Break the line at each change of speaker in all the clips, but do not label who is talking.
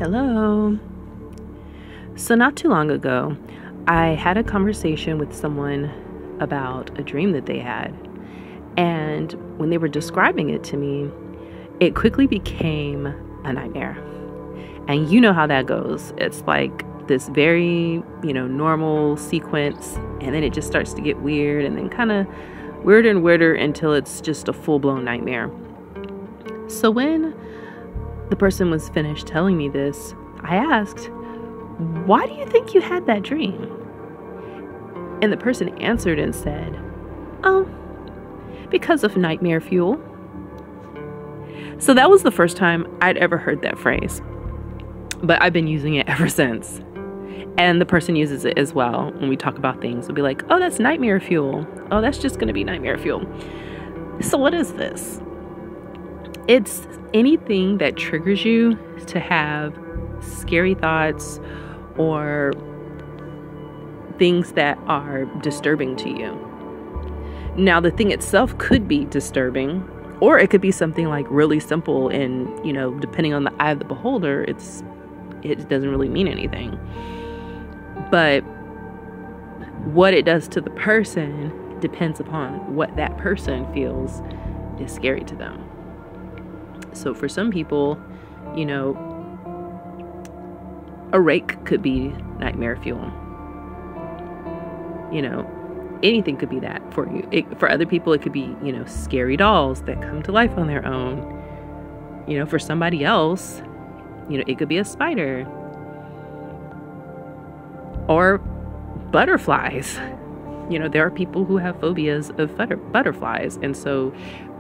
Hello. So not too long ago, I had a conversation with someone about a dream that they had. And when they were describing it to me, it quickly became a nightmare. And you know how that goes. It's like this very, normal sequence, and then it just starts to get weird and then kind of weirder and weirder until it's just a full-blown nightmare. So when the person was finished telling me this, I asked, "Why do you think you had that dream?" And the person answered and said, "Oh, because of nightmare fuel." So that was the first time I'd ever heard that phrase, but I've been using it ever since. And the person uses it as well when we talk about things. We'll be like, "Oh, that's nightmare fuel. Oh, that's just going to be nightmare fuel." So what is this? It's anything that triggers you to have scary thoughts or things that are disturbing to you. Now, the thing itself could be disturbing, or it could be something like really simple and, depending on the eye of the beholder, it doesn't really mean anything. But what it does to the person depends upon what that person feels is scary to them. So for some people, a rake could be nightmare fuel. Anything could be that for you. For other people, it could be, scary dolls that come to life on their own. For somebody else, it could be a spider. Or butterflies. There are people who have phobias of butterflies. And so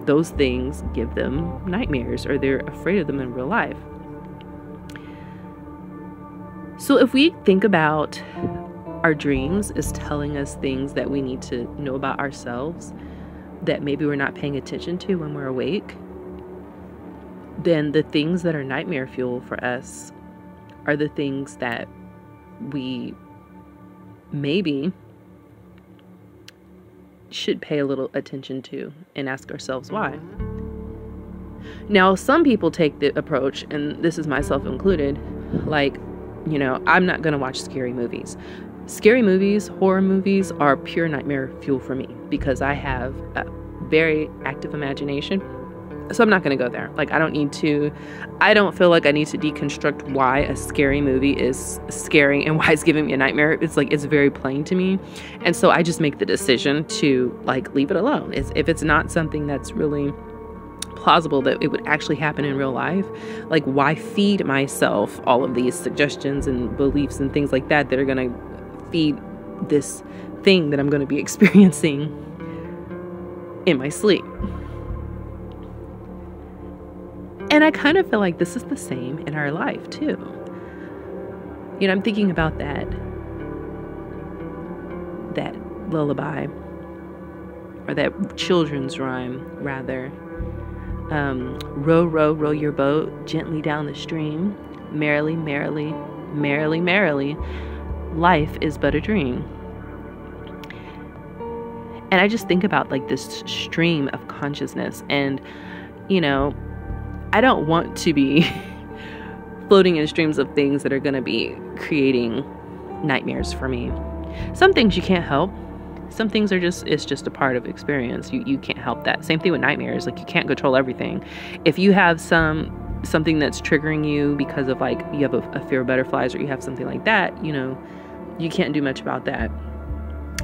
those things give them nightmares, or they're afraid of them in real life. So if we think about our dreams as telling us things that we need to know about ourselves that maybe we're not paying attention to when we're awake, then the things that are nightmare fuel for us are the things that we maybe should pay a little attention to and ask ourselves why. Now, some people take the approach, and this is myself included, like, I'm not going to watch scary movies. Scary movies, horror movies are pure nightmare fuel for me because I have a very active imagination. So I'm not going to go there. Like, I don't feel like I need to deconstruct why a scary movie is scary and why it's giving me a nightmare. It's like, it's very plain to me. And so I just make the decision to leave it alone. If it's not something that's really plausible that it would actually happen in real life, why feed myself all of these suggestions and beliefs and things like that are going to feed this thing that I'm going to be experiencing in my sleep? And I kind of feel like this is the same in our life too. I'm thinking about that lullaby, or that children's rhyme rather. Row, row, row your boat gently down the stream. Merrily, merrily, merrily, merrily. Life is but a dream. And I just think about this stream of consciousness, and I don't want to be floating in streams of things that are going to be creating nightmares for me. Some things you can't help. Some things it's just a part of experience. You can't help that. Same thing with nightmares. You can't control everything. If you have something that's triggering you because of you have a fear of butterflies, or you have something like that, you can't do much about that.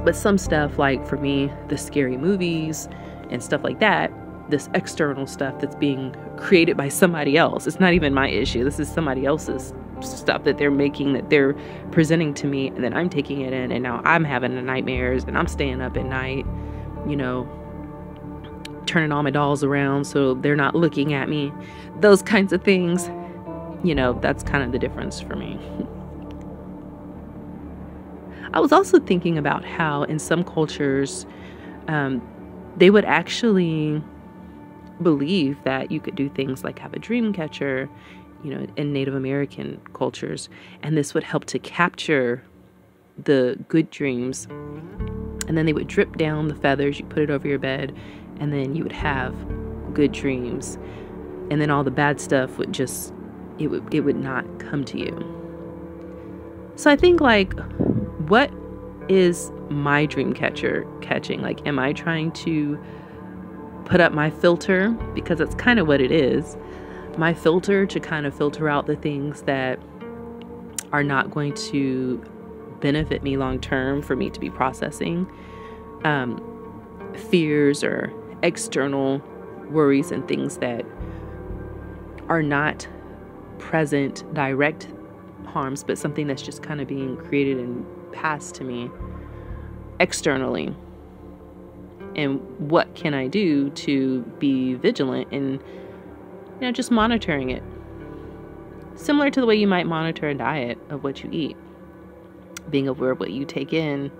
But some stuff, for me, the scary movies and stuff like that, this external stuff that's being created by somebody else. It's not even my issue. This is somebody else's stuff that they're making, that they're presenting to me, and then I'm taking it in, and now I'm having the nightmares, and I'm staying up at night, turning all my dolls around so they're not looking at me. Those kinds of things, that's kind of the difference for me. I was also thinking about how in some cultures, they would actually believe that you could do things like have a dream catcher, in Native American cultures, and this would help to capture the good dreams. And then they would drip down the feathers, you put it over your bed, and then you would have good dreams. And then all the bad stuff would just it would not come to you. So I think, like, what is my dream catching? Like, am I trying to put up my filter? Because that's kind of what it is. My filter to kind of filter out the things that are not going to benefit me long term for me to be processing. Fears or external worries and things that are not present direct harms, but something that's just kind of being created and passed to me externally. And what can I do to be vigilant and, just monitoring it? Similar to the way you might monitor a diet of what you eat. Being aware of what you take in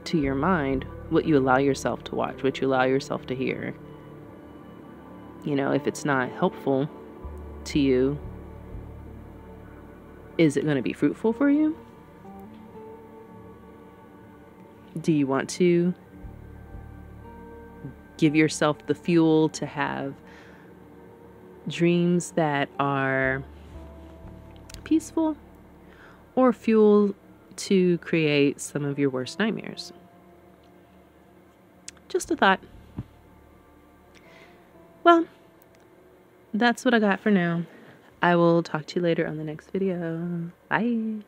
to your mind, what you allow yourself to watch, what you allow yourself to hear. If it's not helpful to you, is it going to be fruitful for you? Do you want to give yourself the fuel to have dreams that are peaceful, or fuel to create some of your worst nightmares? Just a thought. Well, that's what I got for now. I will talk to you later on the next video. Bye.